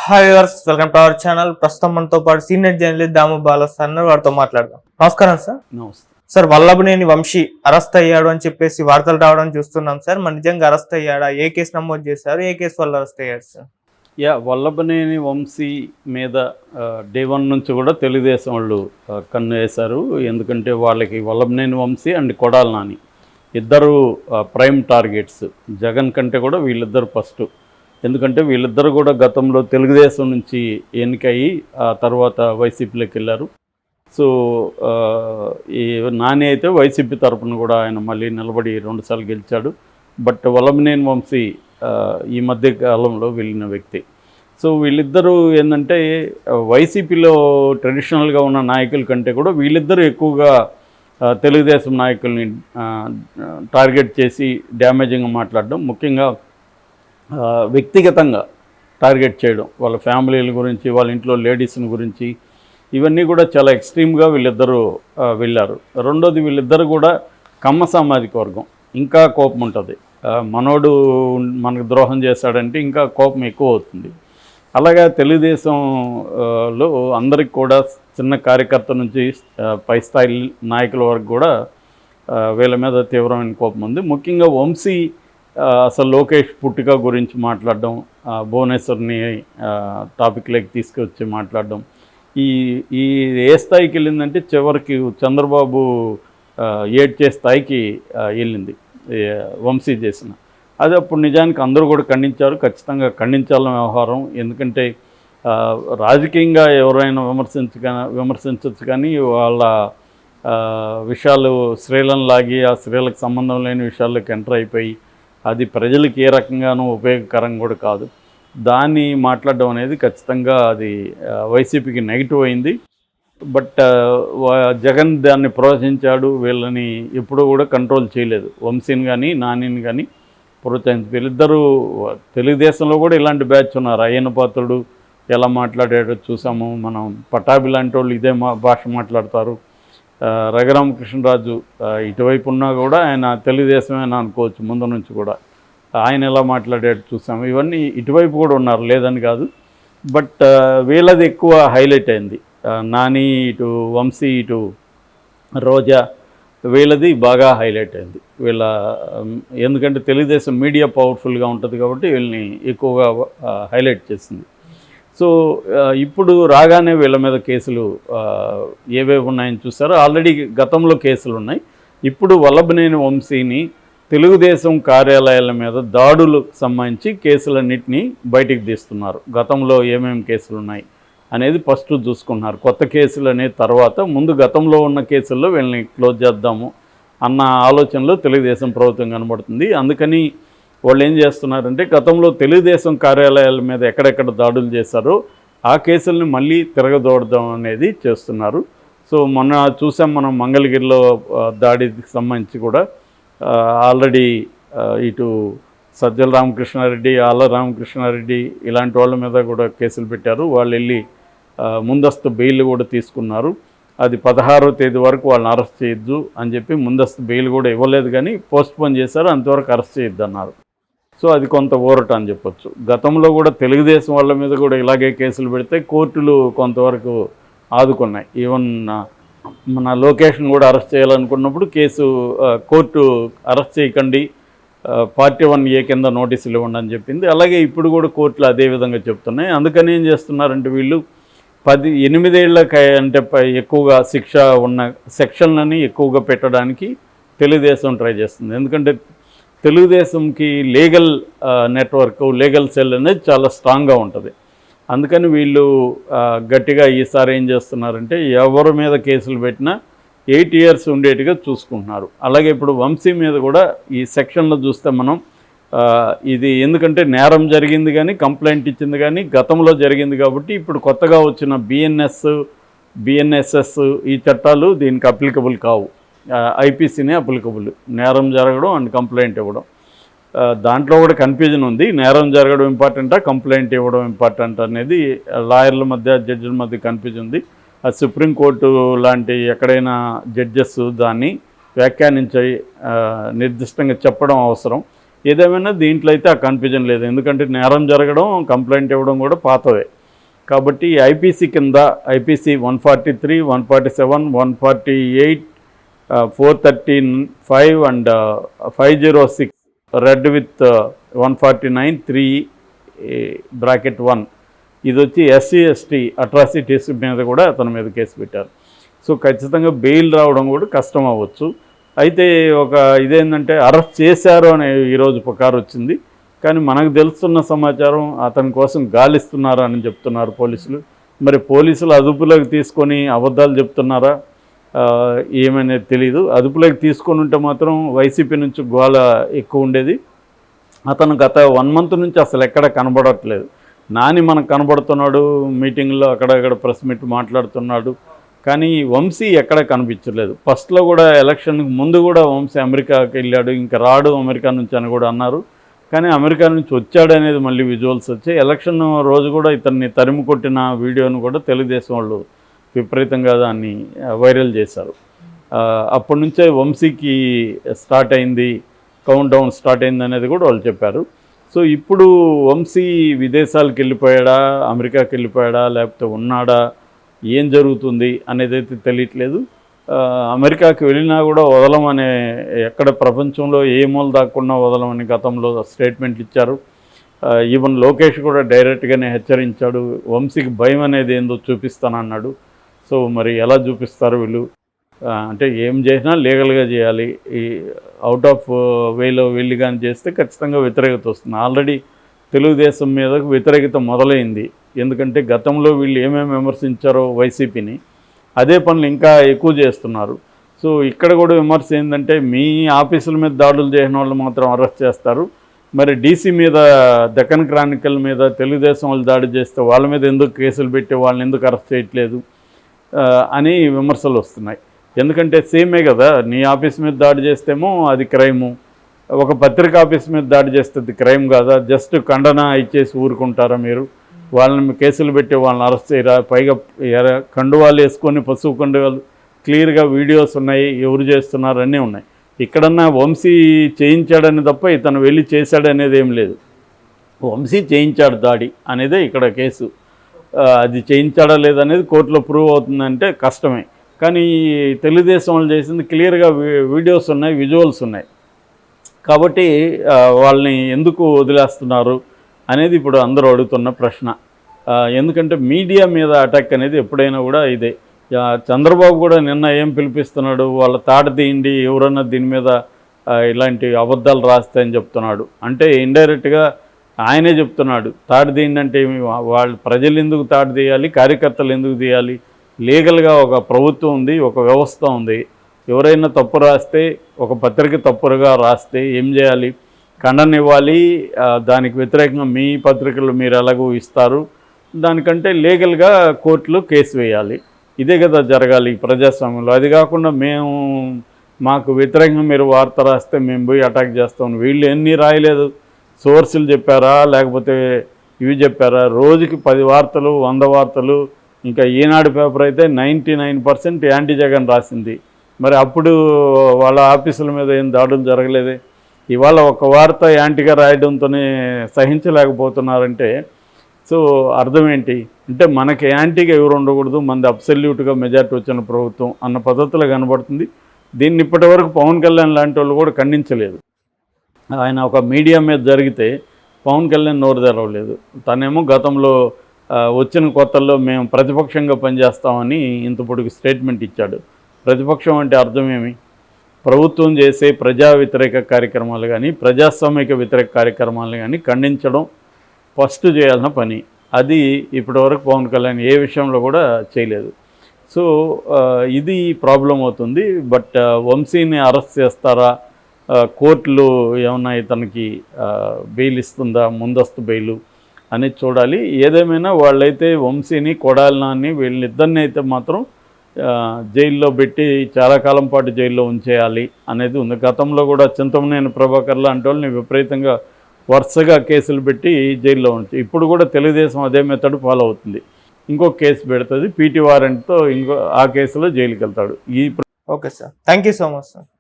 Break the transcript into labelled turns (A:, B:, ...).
A: Hi viewers, welcome to our channel. ప్రస్తుతం మనతో పాటు సీనియర్ జర్నలిస్ట్ దాము బాలా సార్ వారితో మాట్లాడదాం. నమస్కారం సార్.
B: నమస్తే
A: సార్, వల్లభనేని వంశీ అరెస్ట్ అయ్యాడు అని చెప్పేసి వార్తలు రావడం చూస్తున్నాం సార్. మరి నిజంగా అరెస్ట్ అయ్యాడా? ఏ కేసు నమోదు చేశారు? ఏ కేసు వల్ల అరెస్ట్ అయ్యాడు సార్?
B: వల్లభనేని వంశీ మీద డే 1 నుంచి కూడా తెలుగుదేశం వాళ్ళు కన్ను వేశారు. ఎందుకంటే వాళ్ళకి వల్లభనేని వంశీ అండ్ కొడాలి నాని ఇద్దరు ప్రైమ్ టార్గెట్స్. జగన్ కంటే కూడా వీళ్ళిద్దరు ఫస్ట్. ఎందుకంటే వీళ్ళిద్దరు కూడా గతంలో తెలుగుదేశం నుంచి ఎన్నికయ్యి ఆ తర్వాత వైసీపీలోకి వెళ్ళారు. సో ఈ నాని అయితే వైసీపీ తరఫున కూడా ఆయన మళ్ళీ నిలబడి 2 సార్లు గెలిచాడు. బట్ వల్లభనేని వంశీ ఈ మధ్య కాలంలో వెళ్ళిన వ్యక్తి. సో వీళ్ళిద్దరూ ఏంటంటే వైసీపీలో ట్రెడిషనల్గా ఉన్న నాయకుల కంటే కూడా వీళ్ళిద్దరూ ఎక్కువగా తెలుగుదేశం నాయకుల్ని టార్గెట్ చేసి డ్యామేజింగ్గా మాట్లాడడం, ముఖ్యంగా వ్యక్తిగతంగా టార్గెట్ చేయడం, వాళ్ళ ఫ్యామిలీల గురించి, వాళ్ళ ఇంట్లో లేడీస్ని గురించి, ఇవన్నీ కూడా చాలా ఎక్స్ట్రీమ్గా వీళ్ళిద్దరూ వెళ్ళారు. రెండోది, వీళ్ళిద్దరు కూడా కమ్మ సామాజిక వర్గం. ఇంకా కోపం ఉంటుంది. మనోడు మనకు ద్రోహం చేశాడంటే ఇంకా కోపం ఎక్కువ అవుతుంది. అలాగే తెలుగుదేశంలో అందరికి కూడా చిన్న కార్యకర్త నుంచి పై స్థాయి నాయకుల వరకు కూడా వీళ్ళ మీద తీవ్రమైన కోపం ఉంది. ముఖ్యంగా వంశీ అసలు లోకేష్ పుట్టిక గురించి మాట్లాడడం, భువనేశ్వర్ని టాపిక్లోకి తీసుకొచ్చి మాట్లాడడం, ఈ ఏ స్థాయికి వెళ్ళిందంటే చివరికి చంద్రబాబు ఏడ్చే స్థాయికి వెళ్ళింది వంశీ చేసిన. అది అప్పుడు నిజానికి అందరూ కూడా ఖండించారు. ఖచ్చితంగా ఖండించాలని వ్యవహారం. ఎందుకంటే రాజకీయంగా ఎవరైనా విమర్శించవచ్చు, కానీ వాళ్ళ విషయాలు స్త్రీలను లాగి ఆ స్త్రీలకు సంబంధం లేని విషయాల్లోకి ఎంటర్ అయిపోయి అది ప్రజలకు ఏ రకంగానూ ఉపయోగకరం కూడా కాదు. దాన్ని మాట్లాడడం అనేది ఖచ్చితంగా అది వైసీపీకి నెగిటివ్ అయింది. బట్ జగన్ దాన్ని ప్రోత్సహించాడు. వీళ్ళని ఎప్పుడూ కూడా కంట్రోల్ చేయలేదు. వంశీని కానీ నానిని కానీ ప్రోత్సహించి వీళ్ళిద్దరూ తెలుగుదేశంలో కూడా ఇలాంటి బ్యాచ్ ఉన్నారు. అయ్యన్న పాత్రుడు ఎలా మాట్లాడాడో చూసాము మనం. పటాభి లాంటి వాళ్ళు ఇదే భాష మాట్లాడతారు. రఘురామకృష్ణరాజు ఇటువైపు ఉన్నా కూడా ఆయన తెలుగుదేశమేనా అనుకోవచ్చు. ముందు నుంచి కూడా ఆయన ఎలా మాట్లాడాడు చూసాము. ఇవన్నీ ఇటువైపు కూడా ఉన్నారు, లేదని కాదు. బట్ వీళ్ళది ఎక్కువ హైలైట్ అయింది. నాని ఇటు వంశీ ఇటు రోజా వీళ్ళది బాగా హైలైట్ అయింది. ఎందుకంటే తెలుగుదేశం మీడియా పవర్ఫుల్గా ఉంటుంది కాబట్టి వీళ్ళని ఎక్కువగా హైలైట్ చేసింది. సో ఇప్పుడు రాగానే వీళ్ళ మీద కేసులు ఏవేవి ఉన్నాయని చూసారో. ఆల్రెడీ గతంలో కేసులు ఉన్నాయి. ఇప్పుడు వల్లభనేని వంశీని తెలుగుదేశం కార్యాలయాల మీద దాడులకు సంబంధించి కేసులన్నింటినీ బయటికి తీస్తున్నారు. గతంలో ఏమేమి కేసులు ఉన్నాయి అనేది ఫస్ట్ చూసుకున్నారు. కొత్త కేసులు అనేది తర్వాత, ముందు గతంలో ఉన్న కేసుల్లో వీళ్ళని క్లోజ్ చేద్దాము అన్న ఆలోచనలో తెలుగుదేశం ప్రభుత్వం కనబడుతుంది. అందుకని వాళ్ళు ఏం చేస్తున్నారంటే గతంలో తెలుగుదేశం కార్యాలయాల మీద ఎక్కడెక్కడ దాడులు చేశారో ఆ కేసుల్ని మళ్ళీ తిరగదోడదాం అనేది చేస్తున్నారు. సో మొన్న చూసాం మనం మంగళగిరిలో దాడికి సంబంధించి కూడా ఆల్రెడీ ఇటు సజ్జల రామకృష్ణారెడ్డి, ఆళ్ళ రామకృష్ణారెడ్డి ఇలాంటి వాళ్ళ మీద కూడా కేసులు పెట్టారు. వాళ్ళు వెళ్ళి ముందస్తు బెయిల్ కూడా తీసుకున్నారు. అది 16వ తేదీ వరకు వాళ్ళని అరెస్ట్ చేయొద్దు అని చెప్పి ముందస్తు బెయిల్ కూడా ఇవ్వలేదు, కానీ పోస్ట్పోన్ చేశారు. అంతవరకు అరెస్ట్ చేయొద్దు అన్నారు. సో అది కొంత ఊరట అని చెప్పొచ్చు. గతంలో కూడా తెలుగుదేశం వాళ్ళ మీద కూడా ఇలాగే కేసులు పెడితే కోర్టులు కొంతవరకు ఆదుకున్నాయి. ఈవెన్ మన లొకేషన్ కూడా అరెస్ట్ చేయాలనుకున్నప్పుడు కోర్టు అరెస్ట్ చేయకండి, పార్టీ 1A కింద నోటీసులు ఇవ్వండి అని చెప్పింది. అలాగే ఇప్పుడు కూడా కోర్టులు అదే విధంగా చెప్తున్నాయి. అందుకని ఏం చేస్తున్నారంటే వీళ్ళు 8 ఏళ్ళకి అంటే ఎక్కువగా శిక్ష ఉన్న సెక్షన్లని ఎక్కువగా పెట్టడానికి తెలుగుదేశం ట్రై చేస్తుంది. ఎందుకంటే తెలుగుదేశంకి లీగల్ నెట్వర్క్, లీగల్ సెల్ అనేది చాలా స్ట్రాంగ్గా ఉంటుంది. అందుకని వీళ్ళు గట్టిగా ఈసారి ఏం చేస్తున్నారంటే ఎవరి మీద కేసులు పెట్టినా 8 years ఉండేట్టుగా చూసుకుంటున్నారు. అలాగే ఇప్పుడు వంశీ మీద కూడా ఈ సెక్షన్లో చూస్తే మనం ఇది ఎందుకంటే నేరం జరిగింది కానీ కంప్లైంట్ ఇచ్చింది కానీ గతంలో జరిగింది కాబట్టి ఇప్పుడు కొత్తగా వచ్చిన BNSS ఈ చట్టాలు దీనికి అప్లికబుల్ కావు. IPCనే అప్లికబుల్. నేరం జరగడం అండ్ కంప్లైంట్ ఇవ్వడం. దాంట్లో కూడా కన్ఫ్యూజన్ ఉంది. నేరం జరగడం ఇంపార్టెంటా, కంప్లైంట్ ఇవ్వడం ఇంపార్టెంట్ అనేది లాయర్ల మధ్య, జడ్జిల మధ్య కన్ఫ్యూజన్ ఉంది. సుప్రీంకోర్టు లాంటి ఎక్కడైనా జడ్జెస్ దాన్ని వ్యాఖ్యానించి నిర్దిష్టంగా చెప్పడం అవసరం. ఏదేమైనా దీంట్లో అయితే ఆ కన్ఫ్యూజన్ లేదు, ఎందుకంటే నేరం జరగడం, కంప్లైంట్ ఇవ్వడం కూడా పాతవే. కాబట్టి ఐపీసీ కింద ఐపీసీ 143, 147, 148, 435 అండ్ 506 రెడ్ విత్ 149 3(1) ఇది వచ్చి SC ST అట్రాసిటీస్ మీద కూడా అతని మీద కేసు పెట్టారు. సో ఖచ్చితంగా బెయిల్ రావడం కూడా కష్టం అవ్వచ్చు. అయితే ఒక ఇదేంటంటే అరెస్ట్ చేశారు అనే ఈరోజు పుకారు వచ్చింది, కానీ మనకు తెలుస్తున్న సమాచారం అతని కోసం గాలిస్తున్నారు అని చెప్తున్నారు పోలీసులు. మరి పోలీసులు అదుపులోకి తీసుకొని అబద్ధాలు చెప్తున్నారా ఏమనేది తెలీదు. అదుపులోకి తీసుకొని ఉంటే మాత్రం వైసీపీ నుంచి గోల ఎక్కువ ఉండేది. అతను గత 1 month నుంచి అసలు ఎక్కడ కనబడట్లేదు. నాని మనకు కనబడుతున్నాడు, మీటింగ్లో అక్కడక్కడ ప్రెస్ మీట్ మాట్లాడుతున్నాడు, కానీ వంశీ ఎక్కడ కనిపించలేదు. ఫస్ట్లో కూడా ఎలక్షన్కి ముందు కూడా వంశీ అమెరికాకి వెళ్ళాడు, ఇంకా రాడు అమెరికా నుంచి అని కూడా అన్నారు. కానీ అమెరికా నుంచి వచ్చాడు అనేది మళ్ళీ విజువల్స్ వచ్చాయి. ఎలక్షన్ రోజు కూడా ఇతన్ని తరిమి కొట్టిన వీడియోను కూడా తెలుగుదేశం వాళ్ళు విపరీతంగా దాన్ని వైరల్ చేశారు. అప్పటి నుంచే వంశీకి స్టార్ట్ అయింది, కౌంట్ డౌన్ స్టార్ట్ అయింది అనేది కూడా వాళ్ళు చెప్పారు. సో ఇప్పుడు వంశీ విదేశాలకు వెళ్ళిపోయాడా, అమెరికాకి వెళ్ళిపోయాడా, లేకపోతే ఉన్నాడా, ఏం జరుగుతుంది అనేది అయితే తెలియట్లేదు. అమెరికాకి వెళ్ళినా కూడా వదలమనే, ఎక్కడ ప్రపంచంలో ఏ మూల దాక్కున్నా వదలమని గతంలో స్టేట్మెంట్లు ఇచ్చారు. ఈవెన్ లోకేష్ కూడా డైరెక్ట్గానే హెచ్చరించాడు, వంశీకి భయం అనేది ఏందో చూపిస్తానన్నాడు. సో మరి ఎలా చూపిస్తారు వీళ్ళు? అంటే ఏం చేసినా లీగల్గా చేయాలి. ఈ అవుట్ ఆఫ్ వేలో వెళ్ళి కానీ చేస్తే ఖచ్చితంగా వ్యతిరేకత వస్తుంది. ఆల్రెడీ తెలుగుదేశం మీద వ్యతిరేకత మొదలైంది, ఎందుకంటే గతంలో వీళ్ళు ఏమేమి విమర్శించారో వైసీపీని, అదే పనులు ఇంకా ఎక్కువ చేస్తున్నారు. సో ఇక్కడ కూడా విమర్శ ఏంటంటే, మీ ఆఫీసుల మీద దాడులు చేసిన వాళ్ళు మాత్రం అరెస్ట్ చేస్తారు, మరి డీసీ మీద, దక్కన్ క్రానికల్ మీద తెలుగుదేశం వాళ్ళు దాడి చేస్తే వాళ్ళ మీద ఎందుకు కేసులు పెట్టి వాళ్ళని ఎందుకు అరెస్ట్ చేయట్లేదు అని విమర్శలు వస్తున్నాయి. ఎందుకంటే సేమే కదా, నీ ఆఫీస్ మీద దాడి చేస్తేమో అది క్రైము, ఒక పత్రిక ఆఫీస్ మీద దాడి చేస్తే అది క్రైమ్ కాదా? జస్ట్ ఖండన ఇచ్చేసి ఊరుకుంటారా మీరు? వాళ్ళని కేసులు పెట్టి వాళ్ళని అరెస్ట్ చేయరా? పైగా కండువాలు వేసుకొని, పసుపు కండువాలు, క్లియర్గా వీడియోస్ ఉన్నాయి, ఎవరు చేస్తున్నారు అన్నీ ఉన్నాయి. ఇక్కడన్నా వంశీ చేయించాడని తప్ప ఇతను వెళ్ళి చేశాడనేది ఏం లేదు. వంశీ చేయించాడు దాడి అనేదే ఇక్కడ కేసు. అది చేయించాడా లేదనేది కోర్టులో ప్రూవ్ అవుతుందంటే కష్టమే. కానీ తెలుగుదేశం వాళ్ళు చేసింది క్లియర్గా వీడియోస్ ఉన్నాయి, విజువల్స్ ఉన్నాయి. కాబట్టి వాళ్ళని ఎందుకు వదిలేస్తున్నారు అనేది ఇప్పుడు అందరూ అడుగుతున్న ప్రశ్న. ఎందుకంటే మీడియా మీద అటాక్ అనేది ఎప్పుడైనా కూడా ఇదే. చంద్రబాబు కూడా నిన్న ఏం పిలిపిస్తున్నాడు, వాళ్ళ తాట తీయండి, ఎవరన్నా దీని మీద ఇలాంటి అబద్ధాలు రాస్తే అని చెప్తున్నాడు. అంటే ఇండైరెక్ట్గా ఆయనే చెప్తున్నాడు, తాట తీయండి అంటే వాళ్ళు ప్రజలు ఎందుకు తాట తీయాలి, కార్యకర్తలు ఎందుకు తీయాలి? లీగల్గా ఒక ప్రభుత్వం ఉంది, ఒక వ్యవస్థ ఉంది. ఎవరైనా తప్పు రాస్తే, ఒక పత్రిక తప్పుగా రాస్తే ఏం చేయాలి? ఖండన ఇవ్వాలి. దానికి వ్యతిరేకంగా మీ పత్రికలు మీరు ఎలాగో ఇస్తారు, దానికంటే లీగల్గా కోర్టులో కేసు వేయాలి. ఇదే కదా జరగాలి ప్రజాస్వామ్యంలో. అది కాకుండా మాకు వ్యతిరేకంగా మీరు వార్త రాస్తే మేము పోయి అటాక్ చేస్తాం. వీళ్ళు ఎన్ని రాయలేదు, సోర్సులు చెప్పారా లేకపోతే ఇవి చెప్పారా? రోజుకి 10 వార్తలు, 100 వార్తలు. ఇంకా ఈనాడు పేపర్ అయితే 99% యాంటీ జగన్ రాసింది. మరి అప్పుడు వాళ్ళ ఆఫీసుల మీద ఏం దాడులు జరగలేదే. ఇవాళ ఒక వార్త యాంటీగా రాయడంతోనే సహించలేకపోతున్నారంటే సో అర్థం ఏంటి? అంటే మనకి యాంటీగా ఎవరు ఉండకూడదు, మనది అబ్సల్యూట్గా మెజార్టీ వచ్చిన ప్రభుత్వం అన్న పద్ధతిలో కనబడుతుంది. దీన్ని ఇప్పటి వరకు పవన్ కళ్యాణ్ లాంటి వాళ్ళు కూడా ఖండించలేదు. ఆయన ఒక మీడియా మీద జరిగితే పవన్ కళ్యాణ్ నోరు తెరవలేదు. తనేమో గతంలో వచ్చిన కొత్తల్లో మేము ప్రతిపక్షంగా పనిచేస్తామని ఇంత పొడుగు స్టేట్మెంట్ ఇచ్చాడు. ప్రతిపక్షం అంటే అర్థమేమి? ప్రభుత్వం చేసే ప్రజా వ్యతిరేక కార్యక్రమాలు కానీ, ప్రజాస్వామిక వ్యతిరేక కార్యక్రమాలు కానీ ఖండించడం ఫస్ట్ చేయాల్సిన పని. అది ఇప్పటివరకు పవన్ కళ్యాణ్ ఏ విషయంలో కూడా చేయలేదు. సో ఇది ప్రాబ్లం అవుతుంది. బట్ వంశీని అరెస్ట్ చేస్తారా, కోర్టులు ఏమన్నా ఇతనికి బెయిల్ ఇస్తుందా, ముందస్తు బెయిలు అనేది చూడాలి. ఏదేమైనా వాళ్ళైతే వంశీని, కొడాలినాని వీళ్ళిద్దరిని అయితే మాత్రం జైల్లో పెట్టి చాలా కాలం పాటు జైల్లో ఉంచేయాలి అనేది ఉంది. గతంలో కూడా చింతమనేని ప్రభాకర్ లాంటి వాళ్ళని విపరీతంగా వరుసగా కేసులు పెట్టి జైల్లో ఉంచి, ఇప్పుడు కూడా తెలుగుదేశం అదే మెథడ్ ఫాలో అవుతుంది. ఇంకో కేసు పెడుతుంది, పీటీ వారెంట్తో ఆ కేసులో జైలుకి వెళ్తాడు.
A: Okay sir, thank you so much sir.